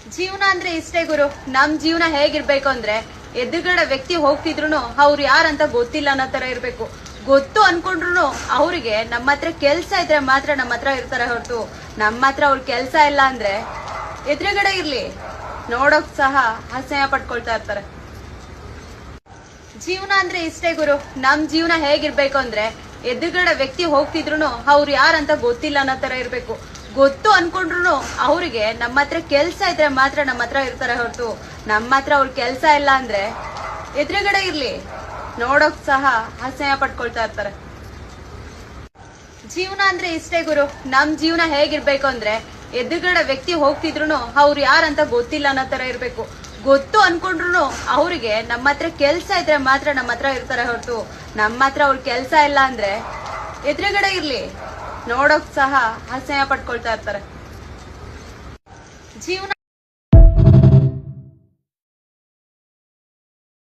ಜೀವನ ಅಂದ್ರೆ ಇಷ್ಟೇ ಗುರು. ನಮ್ ಜೀವನ ಹೇಗಿರ್ಬೇಕು ಅಂದ್ರೆ ಎದುರುಗಡೆ ವ್ಯಕ್ತಿ ಹೋಗ್ತಿದ್ರು ಅವ್ರು ಯಾರಂತ ಗೊತ್ತಿಲ್ಲ ಅನ್ನೋ ತರ ಇರ್ಬೇಕು. ಗೊತ್ತು ಅನ್ಕೊಂಡ್ರು ಅವ್ರಿಗೆ ನಮ್ಮ ಹತ್ರ ಕೆಲ್ಸ ಇದ್ರೆ ಮಾತ್ರ ನಮ್ಮ ಹತ್ರ ಇರ್ತಾರೆ ಹೊರತು ನಮ್ಮ ಹತ್ರ ಅವ್ರ ಕೆಲ್ಸ ಇಲ್ಲ ಅಂದ್ರೆ ಎದುರುಗಡೆ ಇರ್ಲಿ ನೋಡೋಕ್ ಸಹ ಅಸಹ್ಯ ಪಟ್ಕೊಳ್ತಾ ಇರ್ತಾರೆ. ಜೀವನ ಅಂದ್ರೆ ಇಷ್ಟೇ ಗುರು. ನಮ್ ಜೀವನ ಹೇಗಿರ್ಬೇಕು ಅಂದ್ರೆ ಎದುರುಗಡೆ ವ್ಯಕ್ತಿ ಹೋಗ್ತಿದ್ರು ಅವ್ರು ಯಾರಂತ ಗೊತ್ತಿಲ್ಲ ಅನ್ನೋ ತರ ಇರ್ಬೇಕು. ಗೊತ್ತು ಅನ್ಕೊಂಡ್ರು ಅವ್ರಿಗೆ ನಮ್ಮ ಹತ್ರ ಕೆಲ್ಸ ಇದ್ರೆ ಮಾತ್ರ ನಮ್ಮ ಹತ್ರ ಇರ್ತಾರೆ ಹೊರತು ನಮ್ಮ ಹತ್ರ ಅವ್ರ ಕೆಲ್ಸ ಇಲ್ಲ ಅಂದ್ರೆ ಎದುರುಗಡೆ ಇರ್ಲಿ ನೋಡೋಕ್ ಸಹ ಅಸಹ್ಯ ಪಟ್ಕೊಳ್ತಾ ಇರ್ತಾರೆ. ಜೀವನ ಅಂದ್ರೆ ಇಷ್ಟೇ ಗುರು. ನಮ್ ಜೀವನ ಹೇಗಿರ್ಬೇಕು ಅಂದ್ರೆ ಎದುರುಗಡೆ ವ್ಯಕ್ತಿ ಹೋಗ್ತಿದ್ರು ಅವ್ರು ಯಾರಂತ ಗೊತ್ತಿಲ್ಲ ಅನ್ನೋ ತರ ಇರ್ಬೇಕು. ಗೊತ್ತು ಅನ್ಕೊಂಡ್ರು ಅವ್ರಿಗೆ ನಮ್ಮ ಹತ್ರ ಕೆಲ್ಸ ಇದ್ರೆ ಮಾತ್ರ ನಮ್ಮ ಹತ್ರ ಇರ್ತಾರೆ ಹೊರತು ನಮ್ಮ ಹತ್ರ ಅವ್ರ ಕೆಲ್ಸ ಇಲ್ಲ ಅಂದ್ರೆ ಎದುರುಗಡೆ ಇರ್ಲಿ ನೋಡೋಕ್ ಸಹ ಅಸಹ್ಯ ಪಟ್ಕೊಳ್ತಾ ಇರ್ತಾರೆ. ಜೀವನ